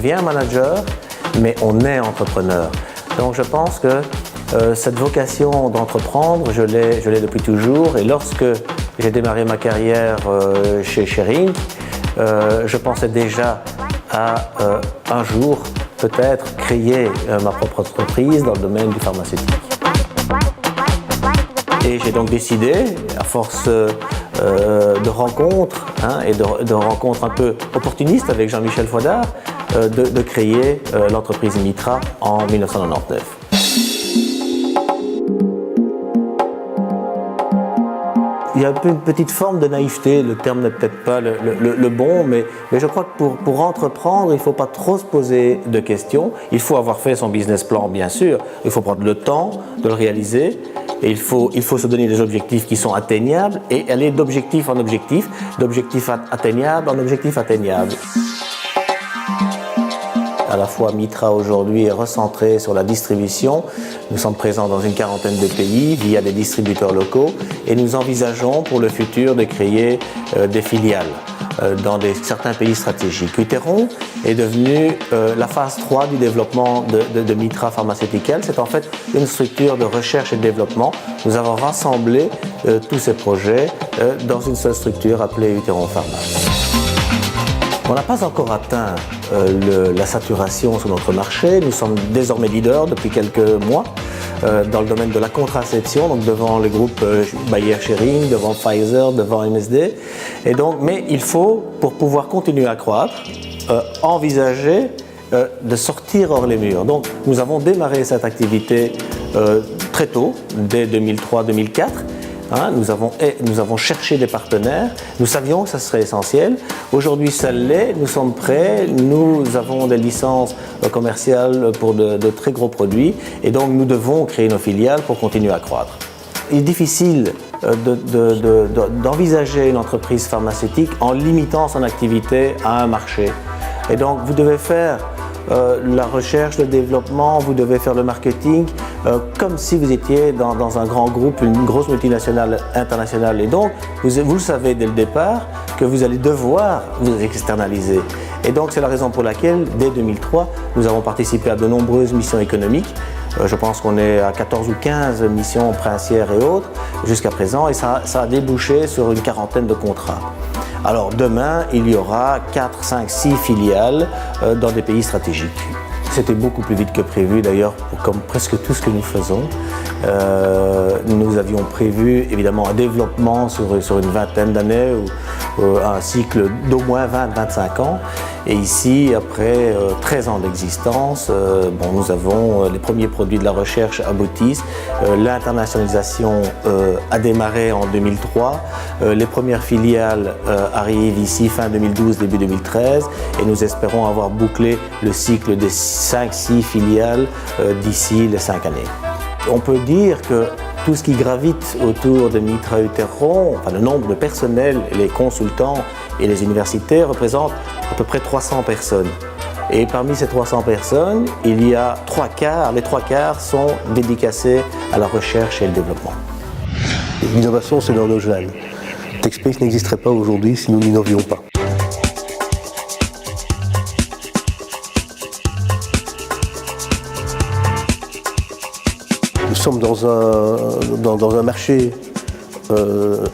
devient manager, mais on est entrepreneur. Donc je pense que cette vocation d'entreprendre, je l'ai depuis toujours. Et lorsque j'ai démarré ma carrière chez Schering, je pensais déjà à un jour peut-être créer ma propre entreprise dans le domaine du pharmaceutique. Et j'ai donc décidé, à force de rencontres et de rencontres un peu opportunistes avec Jean-Michel Fodard, de créer l'entreprise Mitra en 1999. Il y a un peu une petite forme de naïveté, le terme n'est peut-être pas le bon, mais je crois que pour entreprendre, il ne faut pas trop se poser de questions. Il faut avoir fait son business plan, bien sûr, il faut prendre le temps de le réaliser, et il faut se donner des objectifs qui sont atteignables et aller d'objectif en objectif, d'objectif atteignable en objectif atteignable. À la fois Mitra aujourd'hui est recentré sur la distribution. Nous sommes présents dans une quarantaine de pays via des distributeurs locaux et nous envisageons pour le futur de créer des filiales dans certains pays stratégiques. Uteron est devenu la phase 3 du développement de Mitra Pharmaceutical. C'est en fait une structure de recherche et de développement. Nous avons rassemblé tous ces projets dans une seule structure appelée Uteron Pharma. On n'a pas encore atteint la saturation sur notre marché. Nous sommes désormais leaders depuis quelques mois dans le domaine de la contraception, donc devant les groupes Bayer Schering, devant Pfizer, devant MSD. Et donc, mais il faut, pour pouvoir continuer à croître, envisager de sortir hors les murs. Donc nous avons démarré cette activité très tôt, dès 2003-2004. Nous avons cherché des partenaires, nous savions que ça serait essentiel. Aujourd'hui, ça l'est, nous sommes prêts, nous avons des licences commerciales pour de très gros produits et donc nous devons créer nos filiales pour continuer à croître. Il est difficile d'envisager une entreprise pharmaceutique en limitant son activité à un marché. Et donc, vous devez faire la recherche, le développement, vous devez faire le marketing comme si vous étiez dans un grand groupe, une grosse multinationale internationale. Et donc, vous le savez dès le départ que vous allez devoir vous externaliser. Et donc, c'est la raison pour laquelle, dès 2003, nous avons participé à de nombreuses missions économiques. Je pense qu'on est à 14 ou 15 missions princières et autres jusqu'à présent, et ça a débouché sur une quarantaine de contrats. Alors demain, il y aura 4, 5, 6 filiales dans des pays stratégiques. C'était beaucoup plus vite que prévu d'ailleurs, comme presque tout ce que nous faisons. Nous avions prévu évidemment un développement sur une vingtaine d'années, ou un cycle d'au moins 20-25 ans. Et ici, après 13 ans d'existence, nous avons les premiers produits de la recherche aboutissent. L'internationalisation a démarré en 2003. Les premières filiales arrivent ici fin 2012, début 2013. Et nous espérons avoir bouclé le cycle des 5-6 filiales d'ici les 5 années. On peut dire que tout ce qui gravite autour de Mitra Uteron, le nombre de personnels, les consultants et les universités représentent à peu près 300 personnes. Et parmi ces 300 personnes, il y a les trois quarts sont dédicacés à la recherche et le développement. L'innovation, c'est dans nos gènes. TechSpace n'existerait pas aujourd'hui si nous n'innovions pas. Nous sommes dans un marché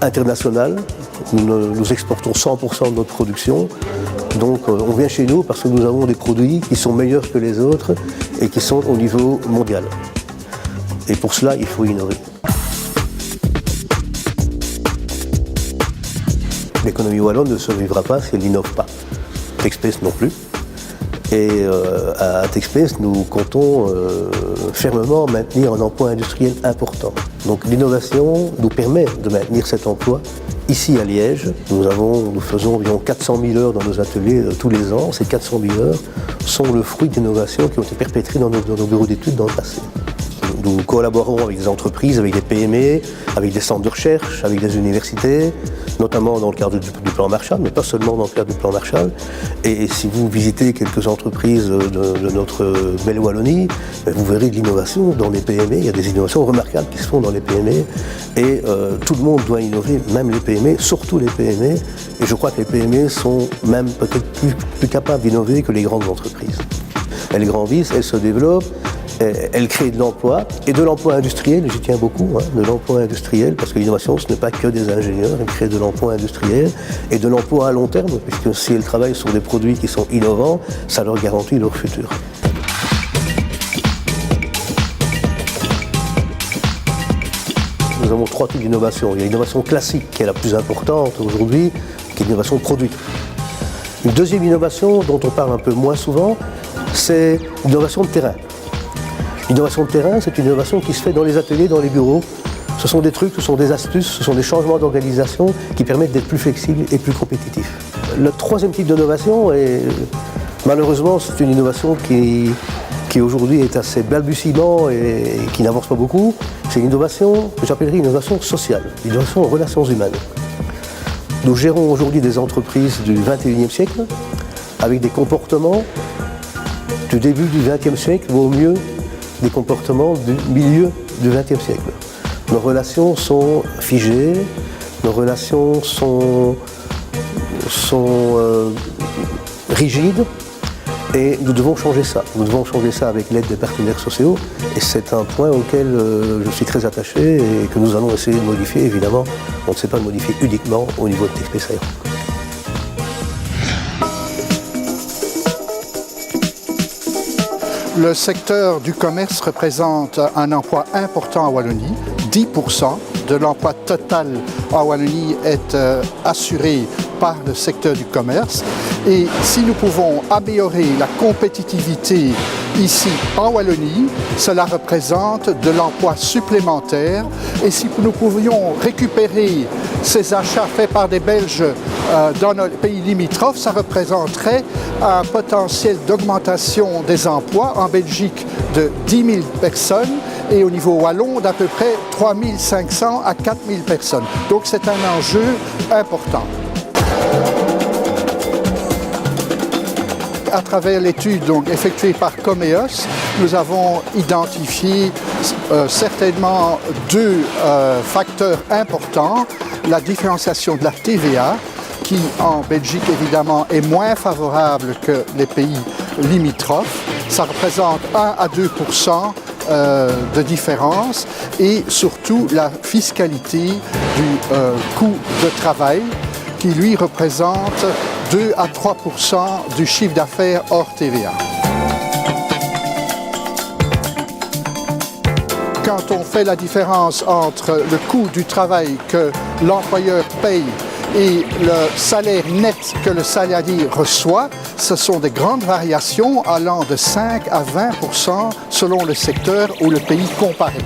international. Nous exportons 100% de notre production. Donc on vient chez nous parce que nous avons des produits qui sont meilleurs que les autres et qui sont au niveau mondial. Et pour cela, il faut innover. L'économie wallonne ne survivra pas si elle n'innove pas. TechSpace non plus. Et à TechSpace, nous comptons fermement maintenir un emploi industriel important. Donc l'innovation nous permet de maintenir cet emploi ici à Liège. Nous faisons environ 400 000 heures dans nos ateliers tous les ans. Ces 400 000 heures sont le fruit d'innovations qui ont été perpétrées dans nos bureaux d'études dans le passé. Nous collaborons avec des entreprises, avec des PME, avec des centres de recherche, avec des universités, notamment dans le cadre du plan Marshall, mais pas seulement dans le cadre du plan Marshall. Et si vous visitez quelques entreprises de notre belle Wallonie, vous verrez de l'innovation dans les PME. Il y a des innovations remarquables qui se font dans les PME. Et tout le monde doit innover, même les PME, surtout les PME. Et je crois que les PME sont même peut-être plus capables d'innover que les grandes entreprises. Elles grandissent, elles se développent, elles créent de l'emploi, et de l'emploi industriel, j'y tiens beaucoup, de l'emploi industriel, parce que l'innovation, ce n'est pas que des ingénieurs, elles créent de l'emploi industriel, et de l'emploi à long terme, puisque si elles travaillent sur des produits qui sont innovants, ça leur garantit leur futur. Nous avons 3 types d'innovation. Il y a l'innovation classique, qui est la plus importante aujourd'hui, qui est l'innovation produit. Une deuxième innovation, dont on parle un peu moins souvent, c'est l'innovation de terrain. L'innovation de terrain, c'est une innovation qui se fait dans les ateliers, dans les bureaux. Ce sont des trucs, ce sont des astuces, ce sont des changements d'organisation qui permettent d'être plus flexibles et plus compétitifs. Le troisième type d'innovation, et malheureusement, c'est une innovation qui aujourd'hui est assez balbutiement et qui n'avance pas beaucoup. C'est l'innovation que j'appellerais une innovation sociale, l'innovation en relations humaines. Nous gérons aujourd'hui des entreprises du XXIe siècle avec des comportements du début du XXe siècle, ou au mieux des comportements du milieu du XXe siècle. Nos relations sont figées, nos relations sont rigides, et nous devons changer ça. Nous devons changer ça avec l'aide des partenaires sociaux, et c'est un point auquel je suis très attaché et que nous allons essayer de modifier. Évidemment, on ne sait pas le modifier uniquement au niveau de TXP Saillant. Le secteur du commerce représente un emploi important à Wallonie. 10% de l'emploi total à Wallonie est assuré par le secteur du commerce. Et si nous pouvons améliorer la compétitivité ici en Wallonie, cela représente de l'emploi supplémentaire. Et si nous pouvions récupérer ces achats faits par des Belges dans nos pays limitrophes, ça représenterait un potentiel d'augmentation des emplois en Belgique de 10 000 personnes et au niveau wallon d'à peu près 3 500 à 4 000 personnes. Donc c'est un enjeu important. À travers l'étude effectuée par Comeos, nous avons identifié certainement 2 facteurs importants. La différenciation de la TVA, qui en Belgique évidemment est moins favorable que les pays limitrophes. Ça représente 1 à 2% de différence, et surtout la fiscalité du coût de travail, qui lui représente 2 à 3% du chiffre d'affaires hors TVA. Quand on fait la différence entre le coût du travail que l'employeur paye et le salaire net que le salarié reçoit, ce sont des grandes variations allant de 5 à 20% selon le secteur ou le pays comparé.